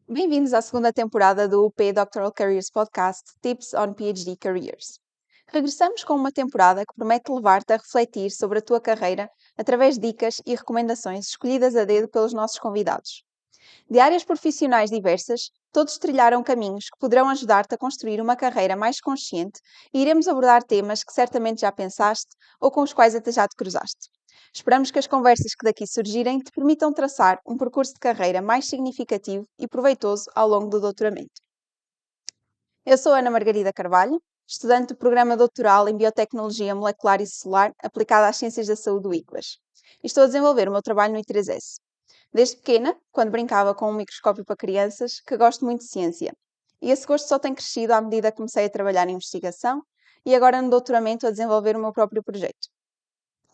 Bem-vindos à segunda temporada do UP Doctoral Careers Podcast Tips on PhD Careers. Regressamos com uma temporada que promete levar-te a refletir sobre a tua carreira através de dicas e recomendações escolhidas a dedo pelos nossos convidados. De áreas profissionais diversas, todos trilharam caminhos que poderão ajudar-te a construir uma carreira mais consciente e iremos abordar temas que certamente já pensaste ou com os quais até já te cruzaste. Esperamos que as conversas que daqui surgirem te permitam traçar um percurso de carreira mais significativo e proveitoso ao longo do doutoramento. Eu sou Ana Margarida Carvalho, estudante do Programa Doutoral em Biotecnologia Molecular e Celular aplicada às Ciências da Saúde do ICLAS, e estou a desenvolver o meu trabalho no I3S. Desde pequena, quando brincava com um microscópio para crianças, que gosto muito de ciência. E esse gosto só tem crescido à medida que comecei a trabalhar em investigação e agora no doutoramento a desenvolver o meu próprio projeto.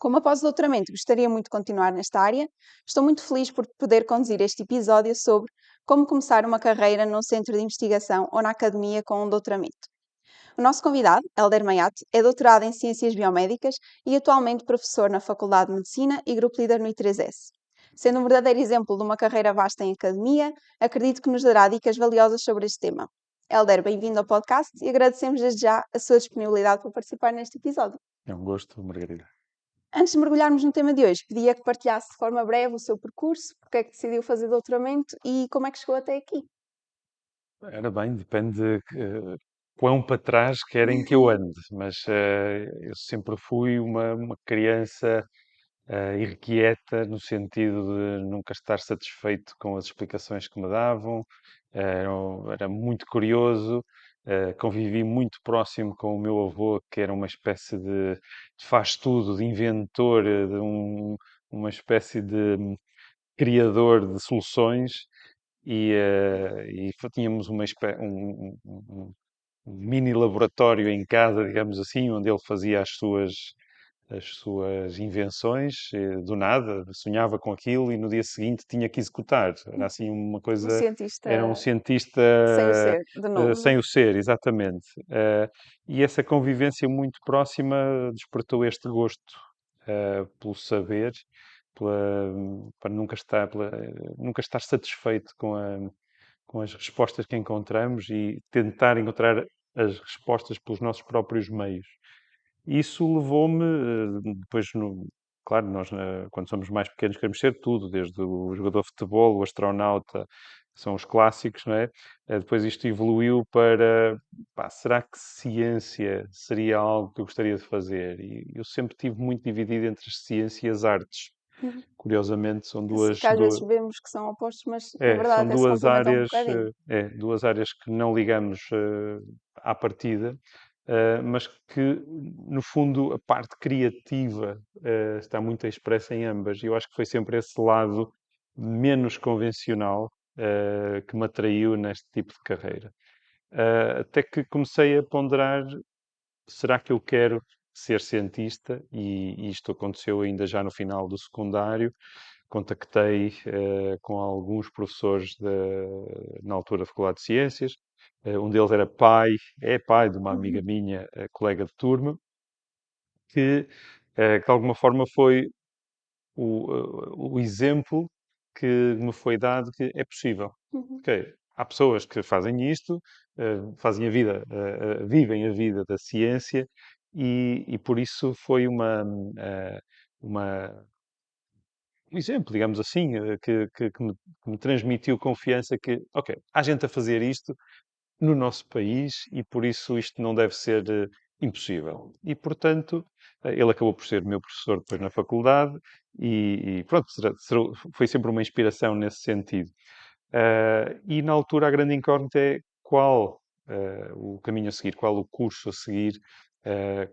Como após o doutoramento gostaria muito de continuar nesta área, estou muito feliz por poder conduzir este episódio sobre como começar uma carreira num centro de investigação ou na academia com um doutoramento. O nosso convidado, Hélder Mayate, é doutorado em Ciências Biomédicas e atualmente professor na Faculdade de Medicina e Grupo Líder no I3S. Sendo um verdadeiro exemplo de uma carreira vasta em academia, acredito que nos dará dicas valiosas sobre este tema. Hélder, bem-vindo ao podcast e agradecemos desde já a sua disponibilidade para participar neste episódio. É um gosto, Margarida. Antes de mergulharmos no tema de hoje, pedia que partilhasse de forma breve o seu percurso, porque é que decidiu fazer doutoramento e como é que chegou até aqui. Ora bem, depende quão para trás querem que eu ande, mas eu sempre fui uma criança irrequieta, no sentido de nunca estar satisfeito com as explicações que me davam, era muito curioso, convivi muito próximo com o meu avô, que era uma espécie de faz-tudo, de inventor, uma espécie de criador de soluções e tínhamos um mini laboratório em casa, digamos assim, onde ele fazia as suas invenções, do nada, sonhava com aquilo e no dia seguinte tinha que executar. Era assim uma Um coisa, era um cientista cientista sem o ser, de sem novo. o ser, exatamente. E essa convivência muito próxima despertou este gosto pelo saber, pela, para nunca estar satisfeito com as respostas que encontramos e tentar encontrar as respostas pelos nossos próprios meios. Isso levou-me, depois, claro, nós quando somos mais pequenos queremos ser tudo, desde o jogador de futebol, o astronauta, são os clássicos, não é? Depois isto evoluiu para, pá, será que ciência seria algo que eu gostaria de fazer? E eu sempre tive muito dividido entre as ciências e as artes. Curiosamente, são Que às vezes vemos que são opostos, mas na são verdade até se duas complementam um áreas, bocadinho. duas áreas que não ligamos à partida, mas que, no fundo, a parte criativa está muito expressa em ambas. E eu acho que foi sempre esse lado menos convencional que me atraiu neste tipo de carreira. Até que comecei a ponderar, será que eu quero ser cientista? E isto aconteceu ainda já no final do secundário. Contactei com alguns professores na altura da Faculdade de Ciências. Um deles era é pai de uma amiga Uhum. minha, colega de turma, que de alguma forma foi o exemplo que me foi dado que é possível. Uhum. Ok, há pessoas que fazem isto, fazem a vida, vivem a vida da ciência e por isso foi uma, um exemplo, digamos assim, que me transmitiu confiança que, ok, há gente a fazer isto no nosso país e por isso isto não deve ser impossível. E, portanto, ele acabou por ser meu professor depois na faculdade e pronto, foi sempre uma inspiração nesse sentido. E na altura a grande incógnita é qual o caminho a seguir, qual o curso a seguir,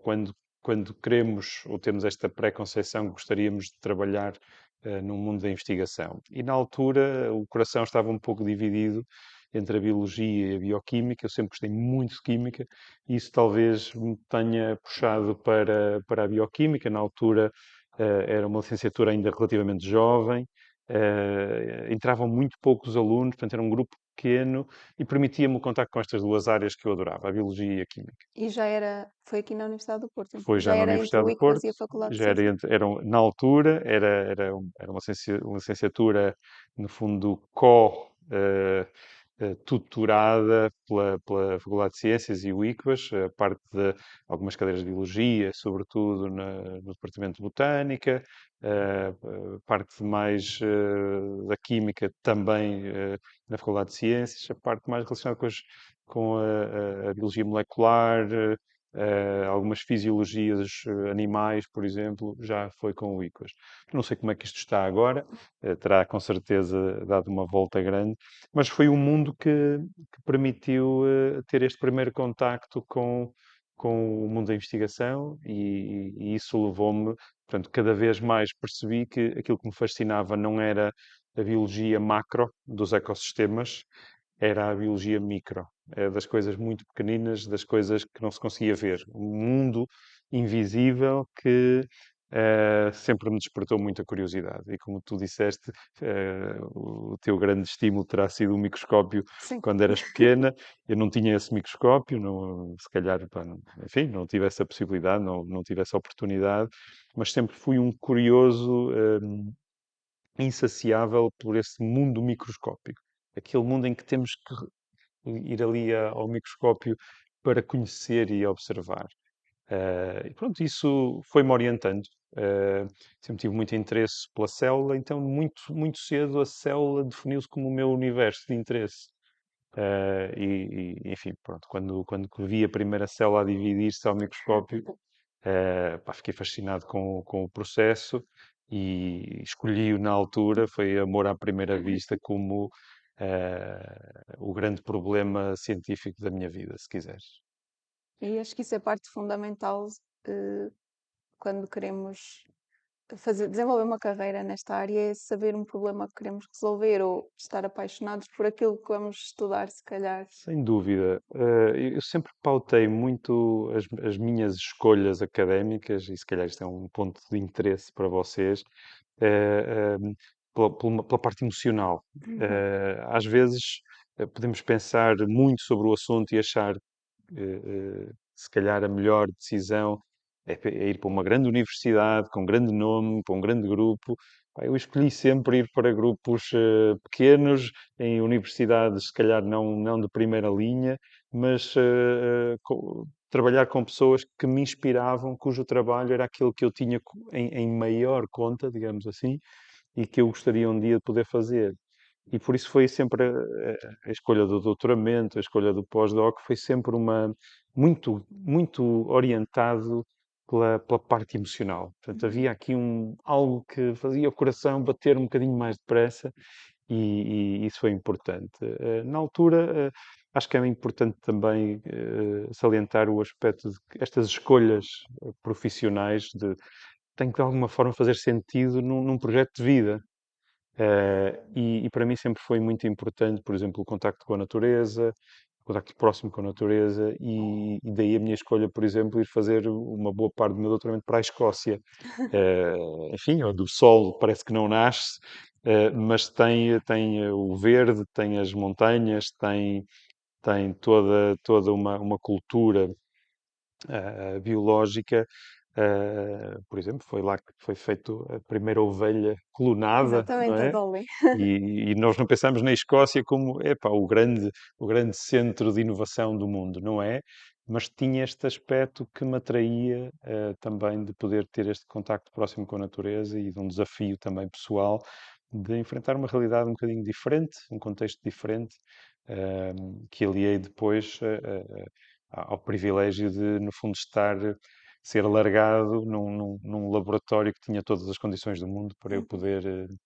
quando queremos ou temos esta pré-conceição que gostaríamos de trabalhar no mundo da investigação. E na altura o coração estava um pouco dividido entre a biologia e a bioquímica. Eu sempre gostei muito de química e isso talvez me tenha puxado para a bioquímica. Na altura era uma licenciatura ainda relativamente jovem, entravam muito poucos alunos, portanto era um grupo pequeno e permitia-me o contacto com estas duas áreas que eu adorava, a biologia e a química. E já era, foi aqui na Universidade do Porto, então. Foi Já já na era entre Universidade o do ICAS Porto, e a Faculdade de já era, Ciências. na altura, era uma licenciatura, no fundo, tutorada pela Faculdade de Ciências e o ICBAS, a parte de algumas cadeiras de Biologia, sobretudo no Departamento de Botânica, a parte mais da Química também na Faculdade de Ciências, a parte mais relacionada com a Biologia molecular, algumas fisiologias animais, por exemplo, já foi com o ICOS. Não sei como é que isto está agora, terá com certeza dado uma volta grande, mas foi um mundo que permitiu ter este primeiro contacto com o mundo da investigação e isso levou-me, portanto, cada vez mais percebi que aquilo que me fascinava não era a biologia macro dos ecossistemas, era a biologia micro, das coisas muito pequeninas, das coisas que não se conseguia ver. Um mundo invisível que sempre me despertou muita curiosidade. E como tu disseste, o teu grande estímulo terá sido o microscópio Sim. quando eras pequena. Eu não tinha esse microscópio, não, se calhar, pá, enfim, não tive essa possibilidade, não tive essa oportunidade, mas sempre fui um curioso insaciável por esse mundo microscópico. Aquele mundo em que temos que ir ali ao microscópio para conhecer e observar. E pronto, isso foi-me orientando. Sempre tive muito interesse pela célula, então muito cedo a célula definiu-se como o meu universo de interesse. Enfim, pronto, quando vi a primeira célula a dividir-se ao microscópio, pá, fiquei fascinado com o processo e escolhi-o na altura, foi amor à primeira vista, como o grande problema científico da minha vida, se quiseres. E acho que isso é parte fundamental, eh, quando queremos desenvolver uma carreira nesta área, é saber um problema que queremos resolver ou estar apaixonados por aquilo que vamos estudar, se calhar. Sem dúvida. Eu sempre pautei muito as minhas escolhas académicas, e se calhar isto é um ponto de interesse para vocês, pela parte emocional. Uhum. Às vezes podemos pensar muito sobre o assunto e achar se calhar a melhor decisão é ir para uma grande universidade, com um grande nome, para um grande grupo. Pá, eu escolhi sempre ir para grupos pequenos, em universidades, se calhar não de primeira linha, mas trabalhar com pessoas que me inspiravam, cujo trabalho era aquele que eu tinha em maior conta, digamos assim, e que eu gostaria um dia de poder fazer. E por isso foi sempre a escolha do doutoramento, a escolha do pós-doc, foi sempre muito orientado pela parte emocional. Portanto, havia aqui algo que fazia o coração bater um bocadinho mais depressa e isso foi importante. Na altura, acho que é importante também salientar o aspecto de que estas escolhas profissionais têm que de alguma forma fazer sentido num projeto de vida. E para mim sempre foi muito importante, por exemplo, o contacto com a natureza, o contacto próximo com a natureza, e daí a minha escolha, por exemplo, ir fazer uma boa parte do meu doutoramento para a Escócia. Enfim, onde o sol parece que não nasce, mas tem o verde, tem as montanhas, tem toda uma cultura biológica. Por exemplo, foi lá que foi feito a primeira ovelha clonada, não Exatamente, a é? Dolly. E nós não pensamos na Escócia como, epá, o grande centro de inovação do mundo, não é? Mas tinha este aspecto que me atraía também de poder ter este contacto próximo com a natureza e de um desafio também pessoal de enfrentar uma realidade um bocadinho diferente, um contexto diferente, que aliei depois ao privilégio de, no fundo, ser alargado num laboratório que tinha todas as condições do mundo para eu Uhum.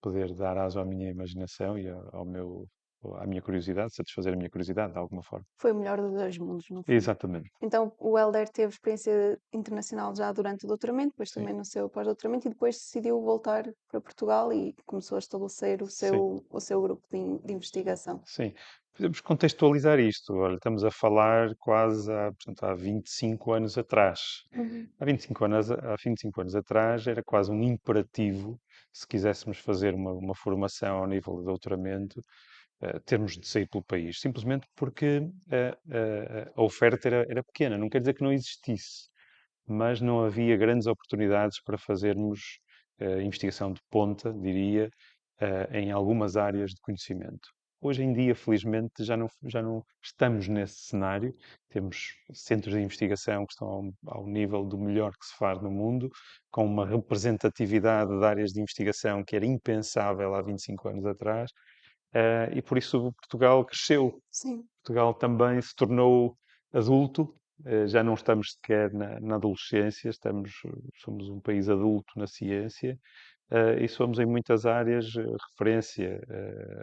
poder dar aso à minha imaginação e à minha curiosidade, satisfazer a minha curiosidade de alguma forma. Foi o melhor dos dois mundos, no fundo. Exatamente. Então, o Helder teve experiência internacional já durante o doutoramento, depois Sim, também no seu pós-doutoramento, e depois decidiu voltar para Portugal e começou a estabelecer o sim, seu grupo de investigação. sim. Podemos contextualizar isto. Olha, estamos a falar quase portanto, há 25 anos atrás. Uhum. Há 25 anos atrás era quase um imperativo, se quiséssemos fazer uma formação ao nível de doutoramento, termos de sair pelo país, simplesmente porque a oferta era pequena. Não quer dizer que não existisse, mas não havia grandes oportunidades para fazermos investigação de ponta, diria, em algumas áreas de conhecimento. Hoje em dia, felizmente, já não estamos nesse cenário. Temos centros de investigação que estão ao nível do melhor que se faz no mundo, com uma representatividade de áreas de investigação que era impensável há 25 anos atrás, e por isso Portugal cresceu. Sim. Portugal também se tornou adulto, já não estamos sequer na adolescência, somos um país adulto na ciência, e somos em muitas áreas referência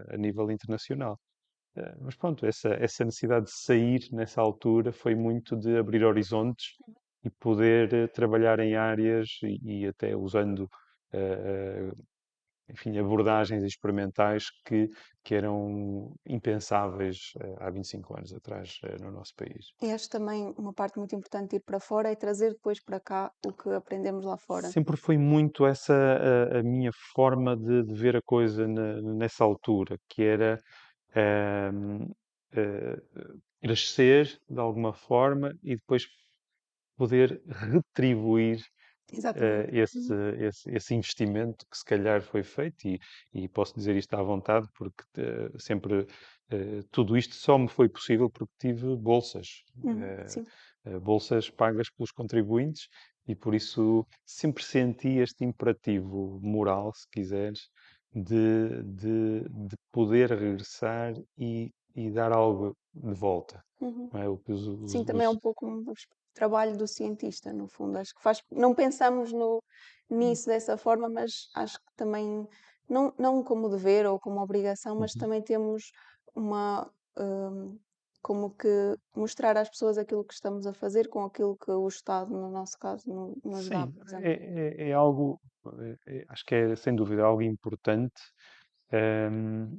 a nível internacional. Mas pronto, essa necessidade de sair nessa altura foi muito de abrir horizontes e poder trabalhar em áreas e até usando enfim, abordagens experimentais que eram impensáveis há 25 anos atrás no nosso país. E acho também uma parte muito importante de ir para fora é trazer depois para cá o que aprendemos lá fora. Sempre foi muito essa a minha forma de ver a coisa nessa altura, que era ehm, eh, crescer de alguma forma e depois poder retribuir Exatamente. esse, esse investimento que se calhar foi feito e posso dizer isto à vontade porque sempre tudo isto só me foi possível porque tive bolsas, eh, Sim. bolsas pagas pelos contribuintes e por isso sempre senti este imperativo moral, se quiseres, de poder regressar e dar algo de volta. Uhum. Não é? O que Sim, também é um pouco o trabalho do cientista, no fundo. Acho que faz. Não pensamos nisso dessa forma, mas acho que também, não como dever ou como obrigação, mas Uhum. também temos uma. Como que mostrar às pessoas aquilo que estamos a fazer com aquilo que o Estado, no nosso caso, nos dá, Sim, por exemplo. é algo, acho que é sem dúvida algo importante, ehm,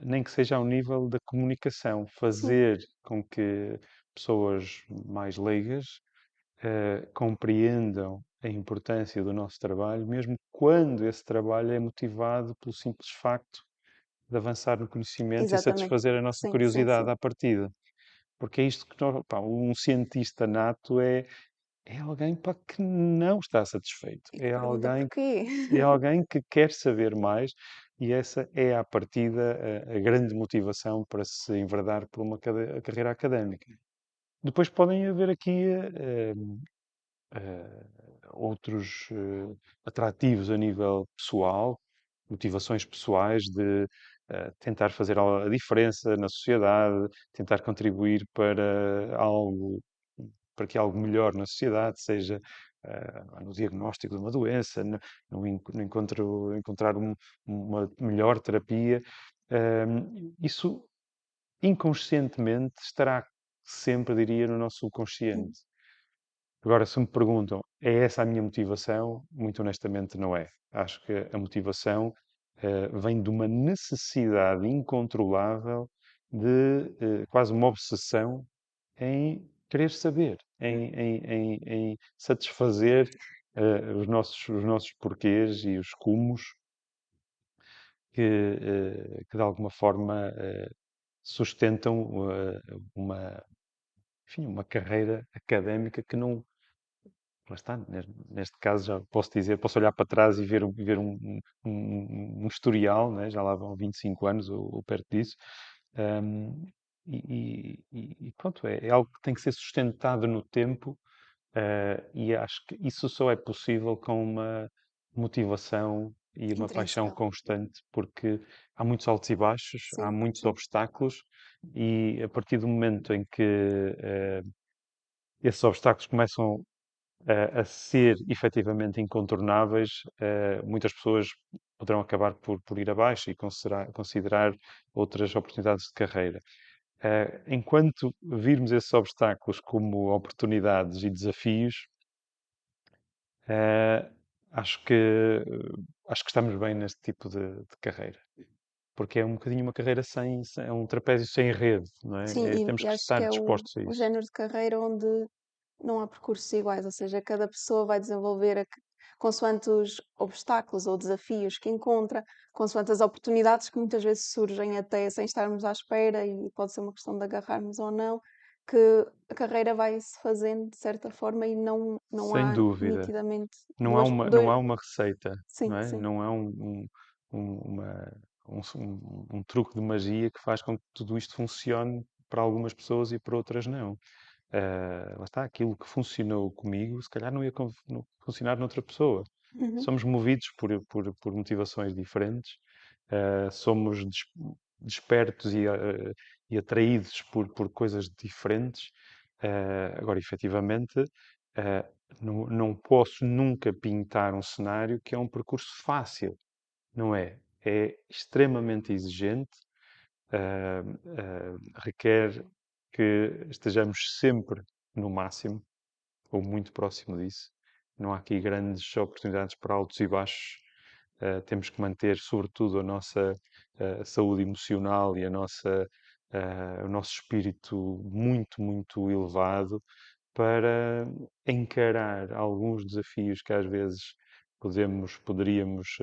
nem que seja ao nível da comunicação, Sim, fazer com que pessoas mais leigas compreendam a importância do nosso trabalho, mesmo quando esse trabalho é motivado pelo simples facto de avançar no conhecimento e exatamente. satisfazer a nossa Sim, sim, curiosidade sim. à partida. Porque é isto que pá, um cientista nato é alguém para que não está satisfeito. E que pergunta porquê. É alguém que quer saber mais e essa é, à partida, a grande motivação para se enverdar por uma carreira académica. Depois podem haver aqui eh, outros atrativos a nível pessoal, motivações pessoais de tentar fazer a diferença na sociedade, tentar contribuir para que algo melhor na sociedade seja no diagnóstico de uma doença, no encontrar uma melhor terapia. Isso inconscientemente estará sempre, diria, no nosso subconsciente. Agora, se me perguntam, é essa a minha motivação? Muito honestamente, não é. Acho que a motivação vem de uma necessidade incontrolável de quase uma obsessão em querer saber, em satisfazer os nossos porquês e os cumos que de alguma forma sustentam enfim, uma carreira académica que não. Lá está, neste caso já posso dizer, posso olhar para trás e ver um historial, né? Já lá vão 25 anos ou perto disso, um, e pronto, é algo que tem que ser sustentado no tempo, e acho que isso só é possível com uma motivação e uma paixão Intrínseca. constante, porque há muitos altos e baixos, há Sim, muitos sim. obstáculos, e a partir do momento em que esses obstáculos começam a ser efetivamente incontornáveis, muitas pessoas poderão acabar por ir abaixo e considerar outras oportunidades de carreira. Enquanto virmos esses obstáculos como oportunidades e desafios, eh, acho que, acho que estamos bem neste tipo de carreira. Porque é um bocadinho uma carreira é um trapézio sem rede, não é? Sim, Temos e que acho que estar é dispostos a o isso. género de carreira onde não há percursos iguais, ou seja, cada pessoa vai desenvolver consoante os obstáculos ou desafios que encontra, consoante as oportunidades que muitas vezes surgem até sem estarmos à espera, e pode ser uma questão de agarrarmos ou não, que a carreira vai-se fazendo de certa forma e não Sem há dúvida. nitidamente Não há duas, não há dois. uma receita, não Sim, é? sim. Não há um truque de magia que faz com que tudo isto funcione para algumas pessoas e para outras não. Lá está, aquilo que funcionou comigo, se calhar não ia funcionar noutra pessoa. Uhum. Somos movidos por motivações diferentes, somos despertos e atraídos por coisas diferentes. Agora, efetivamente, eh, não posso nunca pintar um cenário que é um percurso fácil, não é? É extremamente exigente, requer que estejamos sempre no máximo, ou muito próximo disso. Não há aqui grandes oportunidades para altos e baixos. Temos que manter, sobretudo, a nossa saúde emocional e o nosso espírito muito, muito elevado para encarar alguns desafios que às vezes poderíamos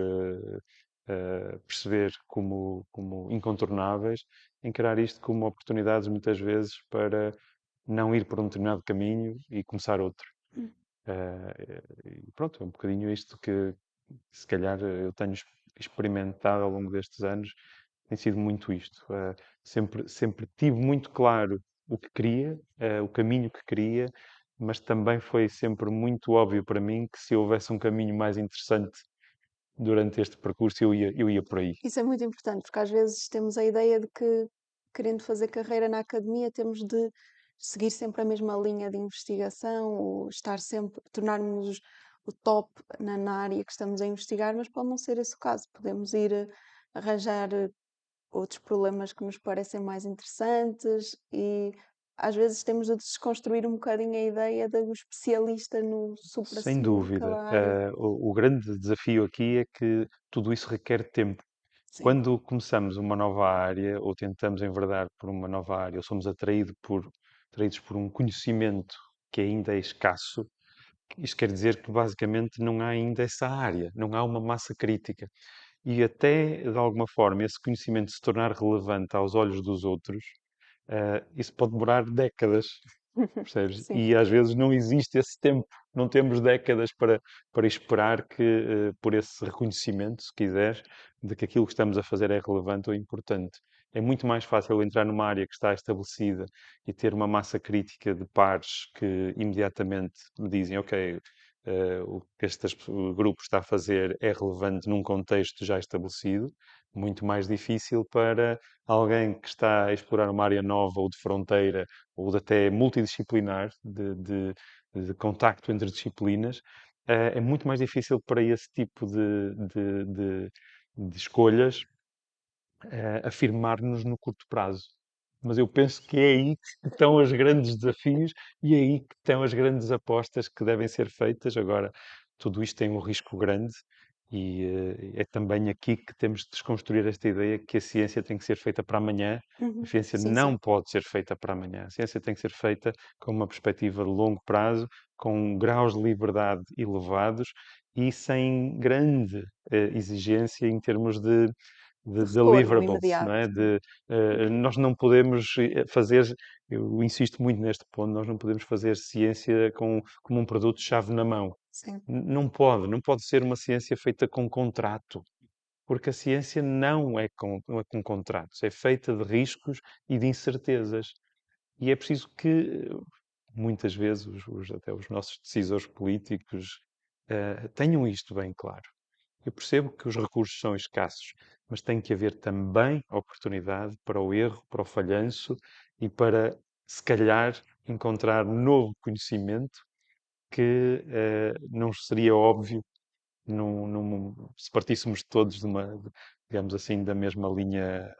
perceber como incontornáveis, encarar isto como oportunidades muitas vezes para não ir por um determinado caminho e começar outro. E pronto, é um bocadinho isto que se calhar eu tenho experimentado ao longo destes anos, tem sido muito isto. Sempre tive muito claro o que queria, o caminho que queria, mas também foi sempre muito óbvio para mim que se houvesse um caminho mais interessante durante este percurso, eu ia por aí. Isso é muito importante, porque às vezes temos a ideia de que, querendo fazer carreira na academia, temos de seguir sempre a mesma linha de investigação, ou estar sempre, tornarmos o top na área que estamos a investigar, mas pode não ser esse o caso. Podemos ir arranjar outros problemas que nos parecem mais interessantes, e às vezes temos de desconstruir um bocadinho a ideia do especialista no Sem supra-sumo de dúvida. cada área. O grande desafio aqui é que tudo isso requer tempo. Sim. Quando começamos uma nova área ou tentamos enverdar por uma nova área ou somos atraídos por um conhecimento que ainda é escasso, isto quer dizer que basicamente não há ainda essa área, não há uma massa crítica. E até, de alguma forma, esse conhecimento se tornar relevante aos olhos dos outros, isso pode demorar décadas. Percebes? Sim. E às vezes não existe esse tempo, não temos décadas para esperar por esse reconhecimento, se quiseres, de que aquilo que estamos a fazer é relevante ou importante. É muito mais fácil entrar numa área que está estabelecida e ter uma massa crítica de pares que imediatamente me dizem, ok, o que o grupo está a fazer é relevante num contexto já estabelecido, muito mais difícil para alguém que está a explorar uma área nova ou de fronteira ou de até multidisciplinar, de contacto entre disciplinas, é muito mais difícil para esse tipo de escolhas afirmar-nos no curto prazo. Mas eu penso que é aí que estão os grandes desafios e é aí que estão as grandes apostas que devem ser feitas. Agora, tudo isto tem um risco grande e é também aqui que temos de desconstruir esta ideia que a ciência tem que ser feita para amanhã. A Uhum. ciência Sim, sim. não pode ser feita para amanhã. A ciência tem que ser feita com uma perspectiva de longo prazo, com graus de liberdade elevados e sem grande exigência em termos De de retorno deliverables, não imediato. é? Sim. Nós não podemos fazer, eu insisto muito neste ponto, nós não podemos fazer ciência como um produto-chave na mão. Sim. Não pode ser uma ciência feita com contrato, porque a ciência não é com contratos, é feita de riscos e de incertezas. E é preciso que, muitas vezes, até os nossos decisores políticos tenham isto bem claro. Eu percebo que os recursos são escassos, mas tem que haver também oportunidade para o erro, para o falhanço e para, se calhar, encontrar novo conhecimento que não seria óbvio se partíssemos todos digamos assim, da mesma linha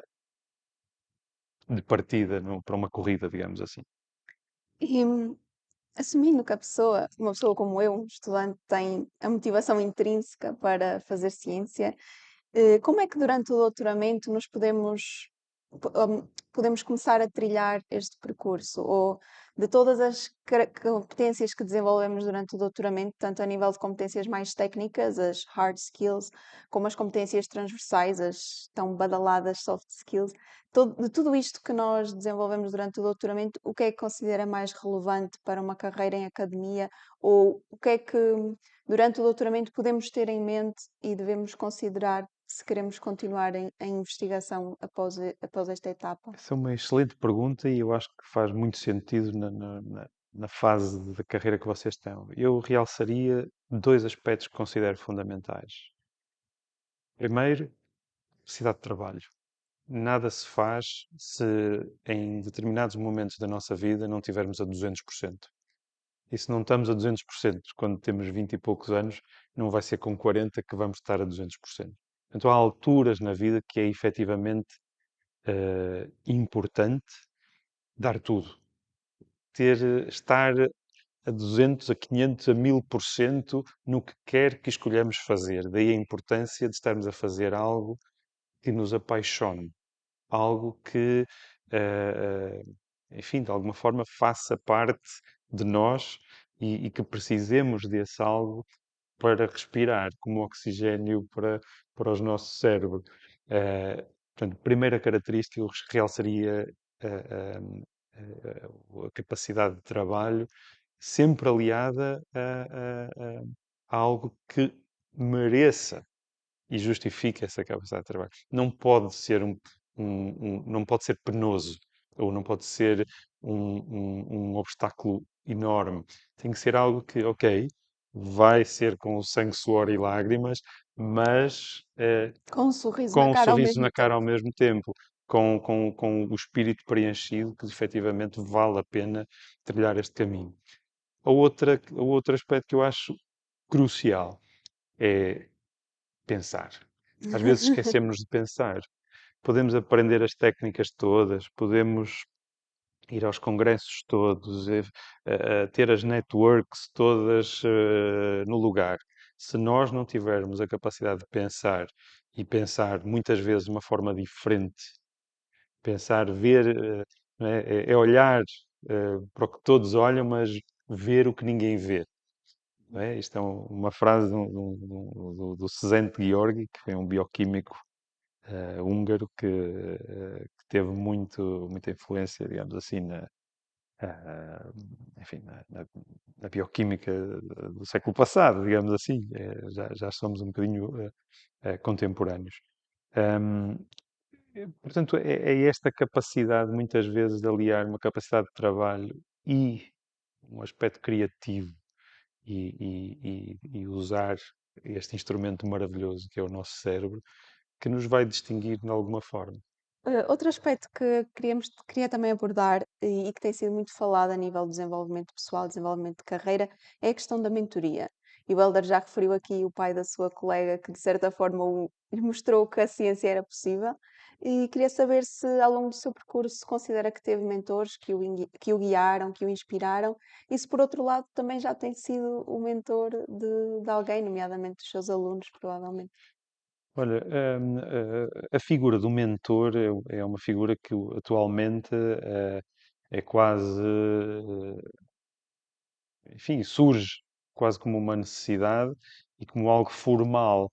de partida para uma corrida, digamos assim. E assumindo que uma pessoa como eu, um estudante, tem a motivação intrínseca para fazer ciência, como é que durante o doutoramento nos podemos começar a trilhar este percurso? Ou de todas as competências que desenvolvemos durante o doutoramento, tanto a nível de competências mais técnicas, as hard skills, como as competências transversais, as tão badaladas soft skills, de tudo isto que nós desenvolvemos durante o doutoramento, o que é que considera mais relevante para uma carreira em academia ou o que é que durante o doutoramento podemos ter em mente e devemos considerar se queremos continuar em investigação após esta etapa? Essa é uma excelente pergunta e eu acho que faz muito sentido na fase da carreira que vocês estão. Eu realçaria dois aspectos que considero fundamentais. Primeiro, necessidade de trabalho. Nada se faz se em determinados momentos da nossa vida não tivermos a 200%. E se não estamos a 200% quando temos 20 e poucos anos, não vai ser com 40 que vamos estar a 200%. Então há alturas na vida que é efetivamente importante dar tudo. Estar a 200, a 500, a 1000% no que quer que escolhamos fazer. Daí a importância de estarmos a fazer algo que nos apaixone, algo que, eh, enfim, de alguma forma faça parte de nós e que precisemos desse algo para respirar, como oxigênio para o nosso cérebro. Eh, Portanto, primeira característica, eu realçaria eh, a capacidade de trabalho, sempre aliada a algo que mereça e justifique essa capacidade de trabalho. Não pode ser não pode ser penoso ou não pode ser um obstáculo enorme. Tem que ser algo que, ok, vai ser com sangue, suor e lágrimas, mas Com um sorriso na com um cara ao sorriso mesmo na cara tempo. ao mesmo tempo, com o espírito preenchido, que efetivamente vale a pena trilhar este caminho. O outro aspecto que eu acho crucial é pensar. Às vezes esquecemos de pensar. Podemos aprender as técnicas todas, podemos ir aos congressos todos, ter as networks todas no lugar. Se nós não tivermos a capacidade de pensar e pensar muitas vezes de uma forma diferente, pensar, ver, não é olhar para o que todos olham, mas ver o que ninguém vê. Não é? Isto é uma frase do Szent Györgyi, que foi um bioquímico húngaro que teve muita influência, digamos assim, ah, enfim, na bioquímica do século passado, digamos assim. Já somos um bocadinho contemporâneos. Ahm, Portanto, é esta capacidade, muitas vezes, de aliar uma capacidade de trabalho e um aspecto criativo e usar este instrumento maravilhoso que é o nosso cérebro, que nos vai distinguir de alguma forma. Outro aspecto que queria também abordar e que tem sido muito falado a nível de desenvolvimento pessoal, desenvolvimento de carreira, é a questão da mentoria. E o Helder já referiu aqui o pai da sua colega que, de certa forma, lhe mostrou que a ciência era possível. E queria saber se, ao longo do seu percurso, considera que teve mentores que o guiaram, que o inspiraram, e se, por outro lado, também já tem sido o mentor de alguém, nomeadamente dos seus alunos, provavelmente. Olha, a figura do mentor é uma figura que atualmente é quase, enfim, surge quase como uma necessidade e como algo formal,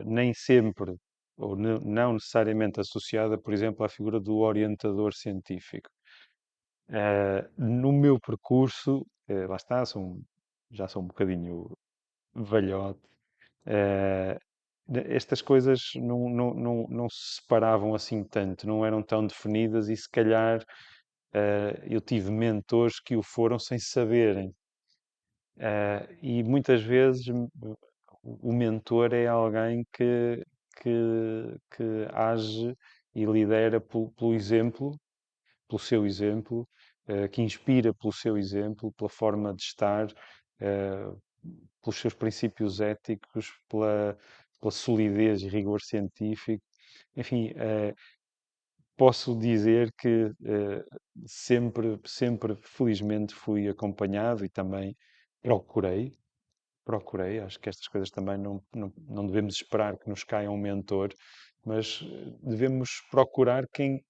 nem sempre, ou não necessariamente associada, por exemplo, à figura do orientador científico. No meu percurso, lá está, já sou um bocadinho velhote. Eh, Estas coisas não se separavam assim tanto, não eram tão definidas e se calhar eu tive mentores que o foram sem saberem. E muitas vezes o mentor é alguém que age e lidera pelo exemplo, pelo seu exemplo, que inspira pelo seu exemplo, pela forma de estar, eh, pelos seus princípios éticos, pela solidez e rigor científico. Enfim, posso dizer que sempre, felizmente, fui acompanhado e também procurei, acho que estas coisas também não devemos esperar que nos caia um mentor, mas devemos procurar quem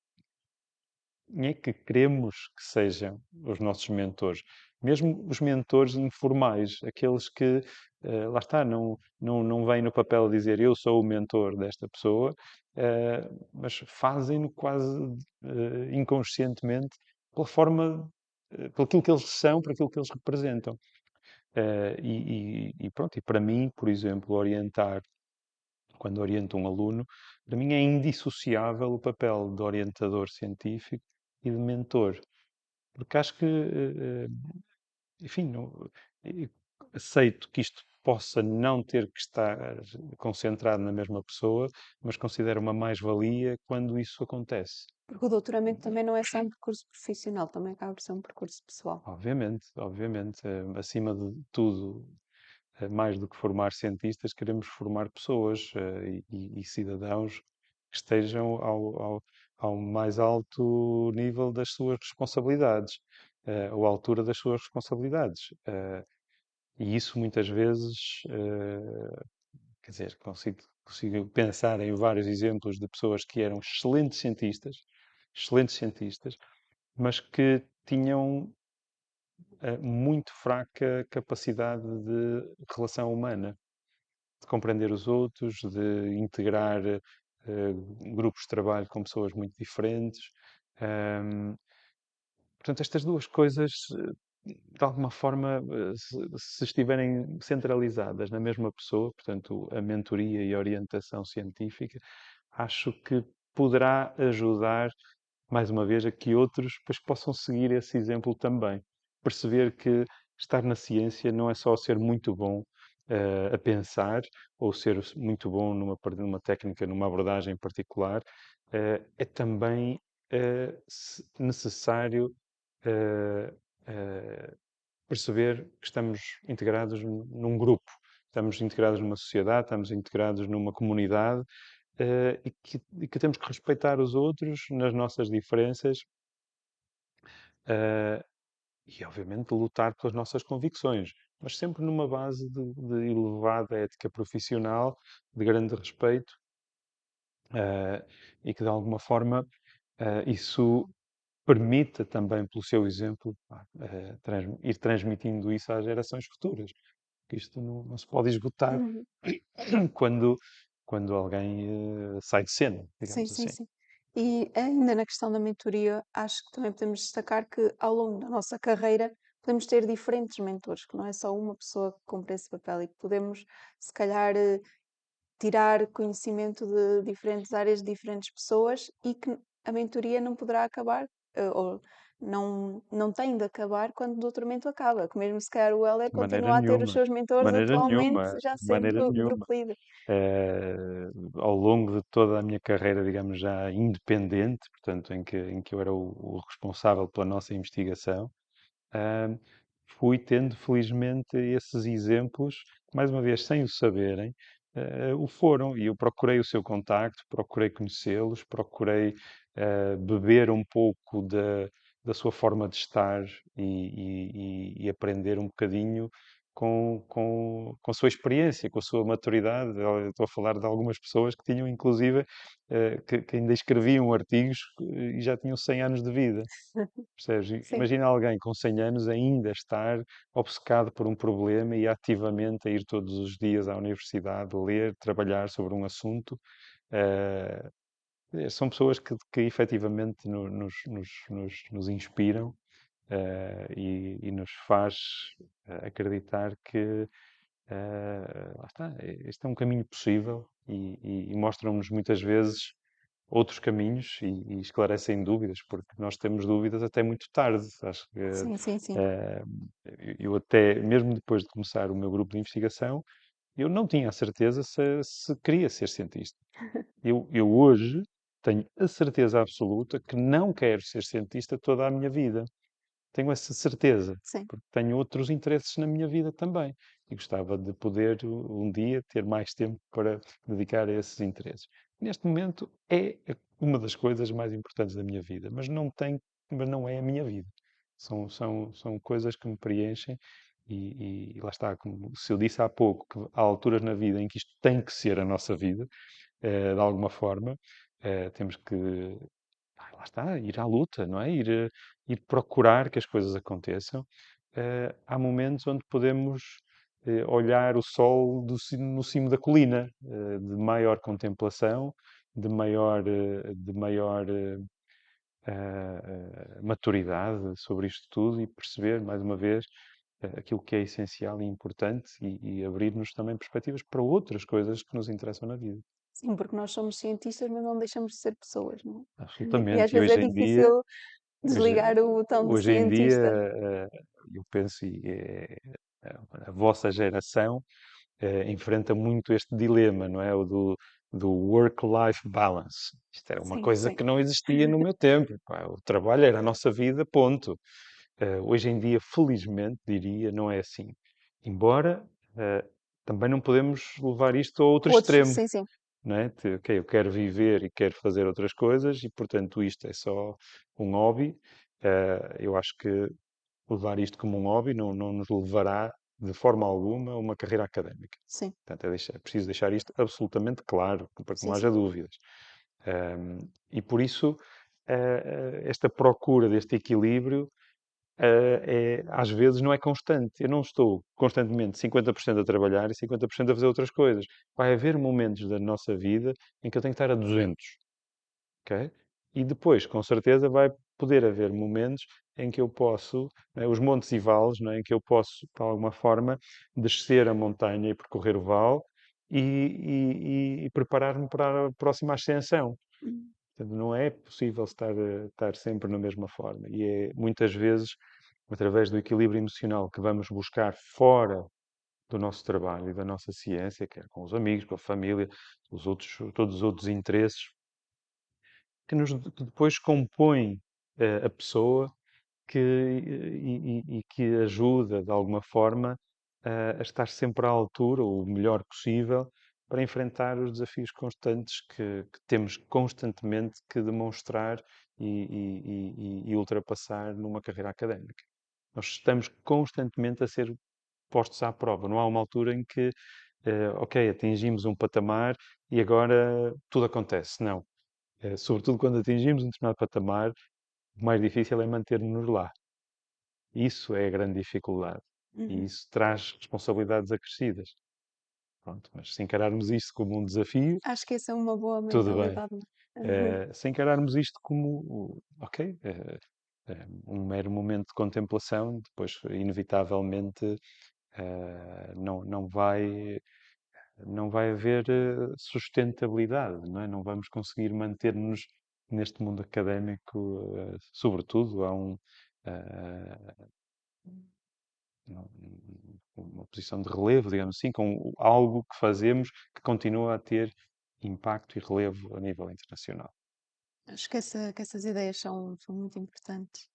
quem é que queremos que sejam os nossos mentores? Mesmo os mentores informais, aqueles que, lá está, não vêm no papel dizer eu sou o mentor desta pessoa, mas fazem-no quase inconscientemente pela forma, pelo aquilo que eles são, por aquilo que eles representam. E pronto, e para mim, por exemplo, orientar, quando oriento um aluno, para mim é indissociável o papel de orientador científico e de mentor, porque acho que, enfim, eh, aceito que isto possa não ter que estar concentrado na mesma pessoa, mas considero uma mais-valia quando isso acontece. Porque o doutoramento também não é só um percurso profissional, também acaba por ser um percurso pessoal. Obviamente, obviamente, acima de tudo, mais do que formar cientistas, queremos formar pessoas e cidadãos que estejam ao mais alto nível das suas responsabilidades, ou à altura das suas responsabilidades. E isso muitas vezes, quer dizer, consigo pensar em vários exemplos de pessoas que eram excelentes cientistas, mas que tinham muito fraca capacidade de relação humana, de compreender os outros, de integrar grupos de trabalho com pessoas muito diferentes. Ahm, Portanto, estas duas coisas, de alguma forma, se estiverem centralizadas na mesma pessoa, portanto, a mentoria e a orientação científica, acho que poderá ajudar mais uma vez, a que outros depois possam seguir esse exemplo também. Perceber que estar na ciência não é só ser muito bom a pensar ou ser muito bom numa técnica, numa abordagem particular, é também necessário eh, eh, perceber que estamos integrados num grupo, estamos integrados numa sociedade, estamos integrados numa comunidade e que temos que respeitar os outros nas nossas diferenças eh, e, obviamente, lutar pelas nossas convicções, mas sempre numa base de elevada ética profissional, de grande respeito eh, e que, de alguma forma, isso permita também, pelo seu exemplo, ir transmitindo isso às gerações futuras. Que isto não se pode esgotar Uhum. quando, quando alguém sai de cena, Sim, digamos sim, assim. sim. E ainda na questão da mentoria, acho que também podemos destacar que ao longo da nossa carreira podemos ter diferentes mentores, que não é só uma pessoa que cumpre esse papel e que podemos, se calhar, tirar conhecimento de diferentes áreas de diferentes pessoas e que a mentoria não poderá acabar, ou não tem de acabar quando o doutoramento acaba, que mesmo se calhar o Euler De maneira continua a ter os nenhuma. seus De mentores maneira atualmente, nenhuma. já De sendo maneira group nenhuma. leader. Ao longo de toda a minha carreira, digamos, já independente, portanto, em que eu era o responsável pela nossa investigação, ahm, fui tendo, felizmente, esses exemplos, que, mais uma vez, sem o saberem, o foram. E eu procurei o seu contacto, procurei conhecê-los, procurei beber um pouco da sua forma de estar e aprender um bocadinho com a sua experiência, com a sua maturidade. Eu estou a falar de algumas pessoas que tinham, inclusive, que ainda escreviam artigos e já tinham 100 anos de vida. Percebes? Sim, Imagina alguém com 100 anos ainda estar obcecado por um problema e ativamente a ir todos os dias à universidade, ler, trabalhar sobre um assunto. Eh, São pessoas que efetivamente nos inspiram, e nos faz acreditar que lá está, este é um caminho possível e mostram-nos muitas vezes outros caminhos e esclarecem dúvidas, porque nós temos dúvidas até muito tarde. Acho que sim, sim, sim. eh, eu até, mesmo depois de começar o meu grupo de investigação, eu não tinha a certeza se queria ser cientista. Eu hoje tenho a certeza absoluta que não quero ser cientista toda a minha vida. Tenho essa certeza, Sim. porque tenho outros interesses na minha vida também. E gostava de poder um dia ter mais tempo para dedicar a esses interesses. Neste momento é uma das coisas mais importantes da minha vida, mas não é a minha vida. São coisas que me preenchem e lá está, como se eu disse há pouco, que há alturas na vida em que isto tem que ser a nossa vida, de alguma forma, temos que está, ir à luta, não é? Ir procurar que as coisas aconteçam. Há momentos onde podemos olhar o sol no cimo da colina, de maior contemplação, de maior maturidade sobre isto tudo e perceber, mais uma vez, aquilo que é essencial e importante e abrir-nos também perspectivas para outras coisas que nos interessam na vida. Sim, porque nós somos cientistas, mas não deixamos de ser pessoas, não é? E às Absolutamente. E vezes é hoje em dia, difícil hoje, desligar o botão de hoje em dia, cientista. eu penso, a vossa geração enfrenta muito este dilema, não é? O do work-life balance. Isto era uma Sim, coisa sim. que não existia no meu tempo. Pá. O trabalho era a nossa vida, ponto. Hoje em dia, felizmente, diria, não é assim. Embora também não podemos levar isto a outro Outros, extremo, sim, sim. não é? Ok, eu quero viver e quero fazer outras coisas e, portanto, isto é só um hobby. Eu acho que levar isto como um hobby não nos levará de forma alguma a uma carreira académica. Sim, Portanto, é preciso deixar isto absolutamente claro, para que não sim, haja sim. dúvidas. E por isso, esta procura deste equilíbrio, às vezes não é constante. Eu não estou constantemente 50% a trabalhar e 50% a fazer outras coisas. Vai haver momentos da nossa vida em que eu tenho que estar a 200, ok? E depois, com certeza, vai poder haver momentos em que eu posso, né, os montes e vales, não é, em que eu posso, de alguma forma, descer a montanha e percorrer o vale e preparar-me para a próxima ascensão. Hum. Portanto, não é possível estar sempre na mesma forma. E é muitas vezes através do equilíbrio emocional que vamos buscar fora do nosso trabalho e da nossa ciência, quer com os amigos, com a família, todos os outros interesses, que depois compõem a pessoa e que ajuda, de alguma forma, a estar sempre à altura, o melhor possível, para enfrentar os desafios constantes que temos constantemente que demonstrar e ultrapassar numa carreira académica. Nós estamos constantemente a ser postos à prova. Não há uma altura em que, ok, atingimos um patamar e agora tudo acontece. Não. Sobretudo quando atingimos um determinado patamar, o mais difícil é manter-nos lá. Isso é a grande dificuldade. E Uhum. isso traz responsabilidades acrescidas. Pronto, mas se encararmos isto como um desafio, Acho que essa é uma boa tudo bem. mentalidade, não é? Uhum. Se encararmos isto como, ok, um mero momento de contemplação, depois, inevitavelmente, não vai haver sustentabilidade, não é? Não vamos conseguir manter-nos neste mundo académico, sobretudo, eh, uma posição de relevo, digamos assim, com algo que fazemos que continua a ter impacto e relevo a nível internacional. Acho que essas ideias são muito importantes.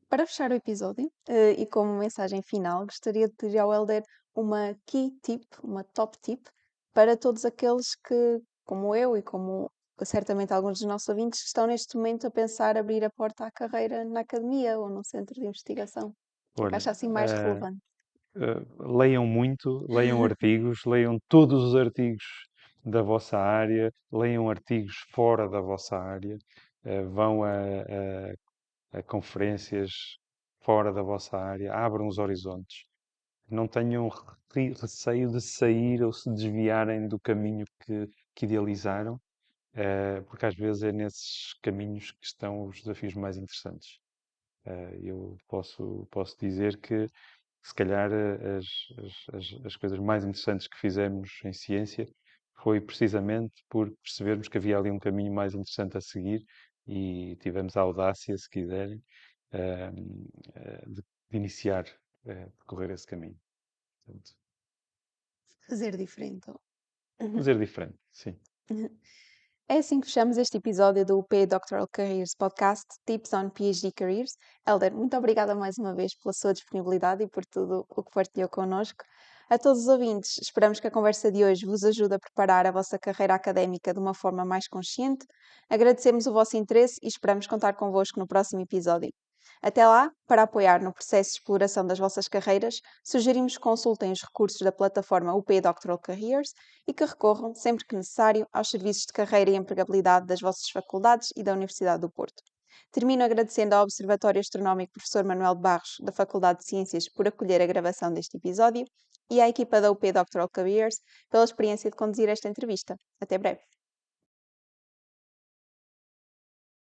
Para fechar o episódio, e como mensagem final, gostaria de pedir ao Helder uma key tip, uma top tip, para todos aqueles que, como eu e como certamente alguns dos nossos ouvintes, que estão neste momento a pensar abrir a porta à carreira na academia ou num centro de investigação. O que é que Olha, acha assim mais relevante? leiam muito, leiam artigos, leiam todos os artigos da vossa área, leiam artigos fora da vossa área, vão a conferências fora da vossa área, abram os horizontes. Não tenham receio de sair ou se desviarem do caminho que idealizaram, porque às vezes é nesses caminhos que estão os desafios mais interessantes. Eu posso dizer que, se calhar, as coisas mais interessantes que fizemos em ciência foi precisamente por percebermos que havia ali um caminho mais interessante a seguir e tivemos a audácia, se quiserem, eh, de iniciar, percorrer esse caminho. Portanto, Fazer diferente. fazer diferente, sim. É assim que fechamos este episódio do UP Doctoral Careers Podcast Tips on PhD Careers. Helder, muito obrigada mais uma vez pela sua disponibilidade e por tudo o que partilhou connosco. A todos os ouvintes, esperamos que a conversa de hoje vos ajude a preparar a vossa carreira académica de uma forma mais consciente. Agradecemos o vosso interesse e esperamos contar convosco no próximo episódio. Até lá, para apoiar no processo de exploração das vossas carreiras, sugerimos que consultem os recursos da plataforma UP Doctoral Careers e que recorram, sempre que necessário, aos serviços de carreira e empregabilidade das vossas faculdades e da Universidade do Porto. Termino agradecendo ao Observatório Astronómico Professor Manuel de Barros, da Faculdade de Ciências, por acolher a gravação deste episódio e à equipa da UP Doctoral Careers pela experiência de conduzir esta entrevista. Até breve!